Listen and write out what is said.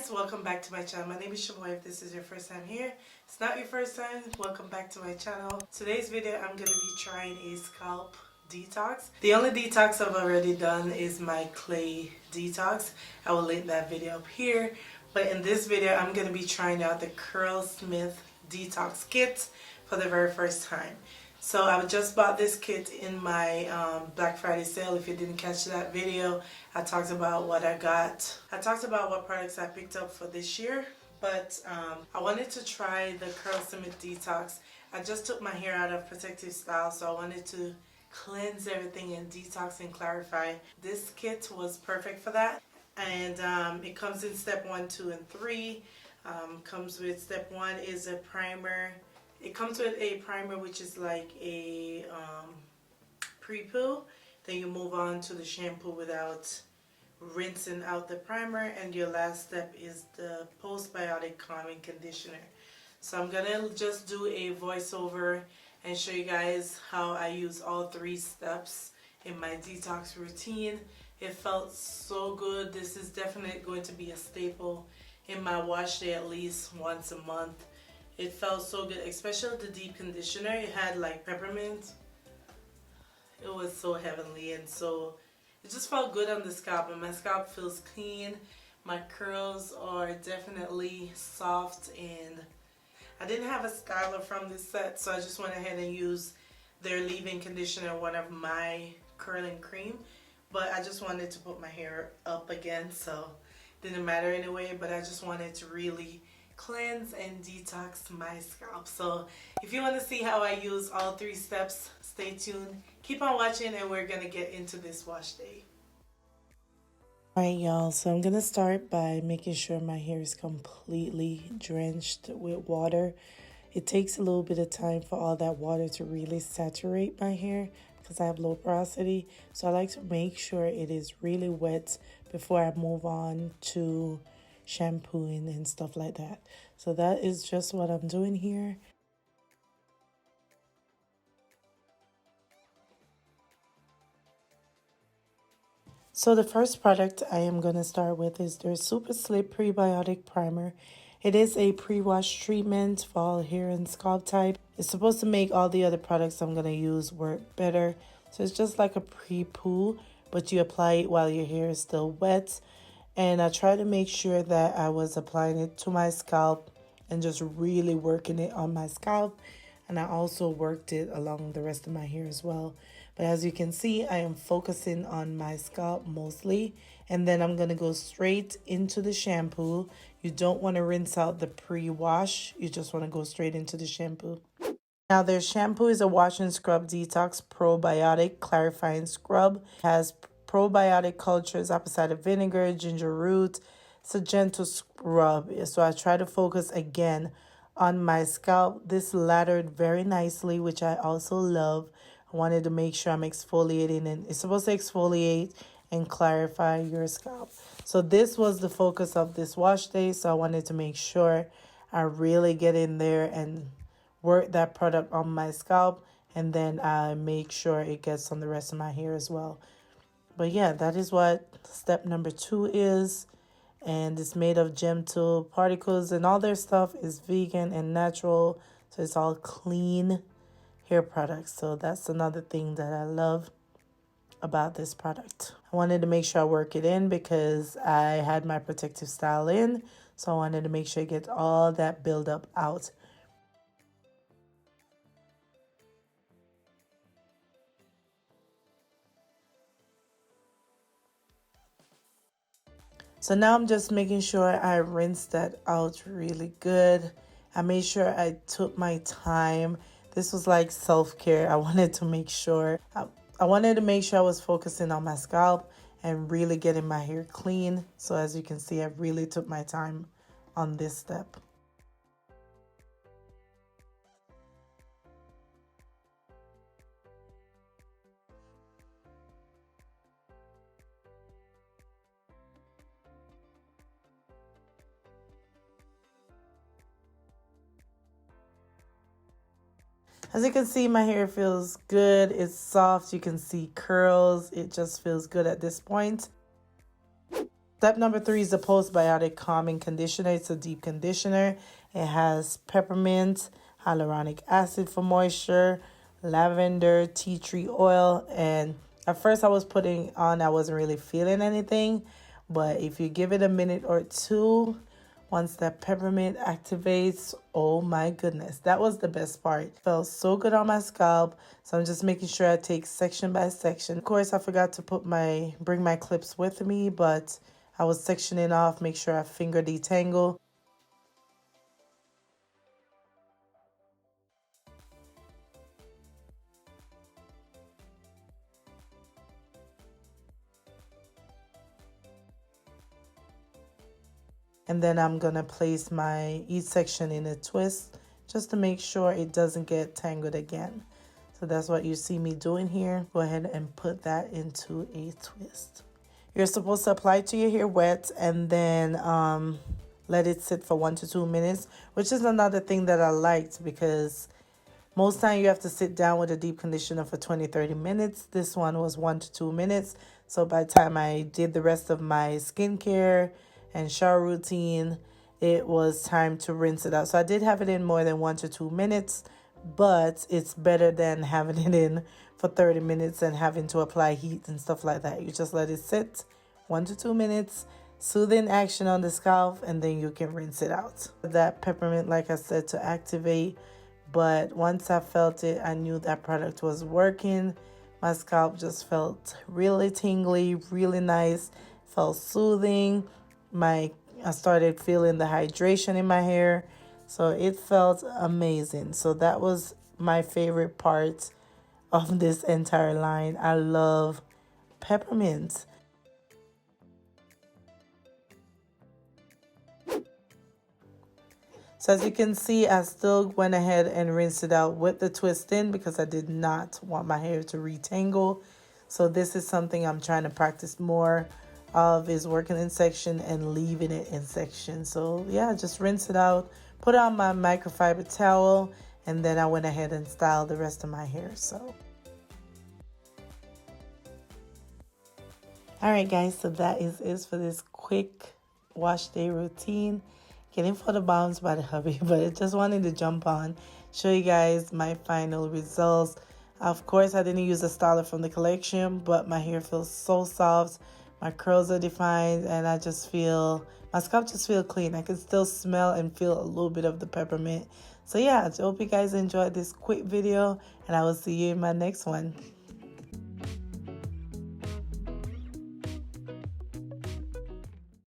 guys, welcome back to my channel. My name is Shampoo. If this is your first time here, it's not your first time, welcome back to my channel. Today's video I'm going to be trying a scalp detox. The only detox I've already done is my clay detox. I will link that video up here. But in this video I'm going to be trying out the curlsmith detox kit for the very first time. So I just bought this kit in my Black Friday sale. If you didn't catch that video, I talked about what I got. I talked about what products I picked up for this year, but I wanted to try the curlsmith detox. I just took my hair out of protective style, so I wanted to cleanse everything and detox and clarify. This kit was perfect for that, and it comes in step 1, 2, and 3. Comes with step 1 is a primer. It comes with a primer, which is like a pre-poo. Then you move on to the shampoo without rinsing out the primer, and your last step is the Postbiotic calming conditioner. So I'm gonna just do a voiceover and show you guys how I use all 3 steps in my detox routine. It felt so good. This is definitely going to be a staple in my wash day at least once a month. It felt so good, especially the deep conditioner. It had like peppermint. It was so heavenly, and so it just felt good on the scalp, and my scalp feels clean. My curls are definitely soft, and I didn't have a styler from this set, so I just went ahead and used their leave-in conditioner, one of my curling cream. But I just wanted to put my hair up again, so it didn't matter anyway, but I just wanted to really cleanse and detox my scalp. So if you want to see how I use all 3 steps, stay tuned, keep on watching, and we're gonna get into this wash day. Alright y'all, so I'm gonna start by making sure my hair is completely drenched with water. It takes a little bit of time for all that water to really saturate my hair because I have low porosity, so I like to make sure it is really wet before I move on to shampooing and stuff like that. So that is just what I'm doing here. So the first product I am going to start with is their Super Slip Prebiotic Primer. It is a pre-wash treatment for all hair and scalp type. It's supposed to make all the other products I'm going to use work better. So it's just like a pre-poo, but you apply it while your hair is still wet. And I try to make sure that I was applying it to my scalp and just really working it on my scalp. And I also worked it along the rest of my hair as well. But as you can see, I am focusing on my scalp mostly. And then I'm going to go straight into the shampoo. You don't want to rinse out the pre-wash. You just want to go straight into the shampoo. Now their shampoo is a wash and scrub detox probiotic clarifying scrub. It has probiotic cultures, apple cider vinegar, ginger root. It's a gentle scrub. So I try to focus again on my scalp. This laddered very nicely, which I also love. I wanted to make sure I'm exfoliating, and it's supposed to exfoliate and clarify your scalp. So this was the focus of this wash day. So I wanted to make sure I really get in there and work that product on my scalp, and then I make sure it gets on the rest of my hair as well. But yeah, that is what step number 2 is. And it's made of gentle particles, and all their stuff is vegan and natural. So it's all clean hair products. So that's another thing that I love about this product. I wanted to make sure I work it in because I had my protective style in. So I wanted to make sure I get all that buildup out. So now I'm just making sure I rinse that out really good. I made sure I took my time. This was like self-care. I wanted to make sure I was focusing on my scalp and really getting my hair clean. So as you can see, I really took my time on this step. As you can see, my hair feels good. It's soft. You can see curls. It just feels good at this point. Step number 3 is the Postbiotic Calming Conditioner. It's a deep conditioner. It has peppermint, hyaluronic acid for moisture, lavender, tea tree oil. And at first I was putting on, I wasn't really feeling anything. But if you give it a minute or two, once that peppermint activates, oh my goodness, that was the best part. It felt so good on my scalp. So I'm just making sure I take section by section. Of course, I forgot to bring my clips with me, but I was sectioning off, make sure I finger detangle. And then I'm gonna place each section in a twist just to make sure it doesn't get tangled again. So that's what you see me doing here. Go ahead and put that into a twist. You're supposed to apply to your hair wet and then let it sit for 1 to 2 minutes, which is another thing that I liked because most time you have to sit down with a deep conditioner for 20-30 minutes. This one was 1 to 2 minutes. So by the time I did the rest of my skincare and shower routine, it was time to rinse it out. So I did have it in more than 1 to 2 minutes, but it's better than having it in for 30 minutes and having to apply heat and stuff like that. You just let it sit 1 to 2 minutes, soothing action on the scalp, and then you can rinse it out. That peppermint, like I said, to activate, but once I felt it, I knew that product was working. My scalp just felt really tingly, really nice, felt soothing. I started feeling the hydration in my hair, so it felt amazing. So that was my favorite part of this entire line. I love peppermint. So as you can see, I still went ahead and rinsed it out with the twist in because I did not want my hair to retangle. So this is something I'm trying to practice more of, is working in section and leaving it in section. So yeah, just rinse it out, put on my microfiber towel, and then I went ahead and styled the rest of my hair. So all right guys, so that is it for this quick wash day routine. Getting for the bounce by the hubby, but I just wanted to jump on, show you guys my final results. Of course, I didn't use a styler from the collection, but my hair feels so soft. My curls are defined, and I just feel, my scalp just feels clean. I can still smell and feel a little bit of the peppermint. So yeah, I hope you guys enjoyed this quick video, and I will see you in my next one.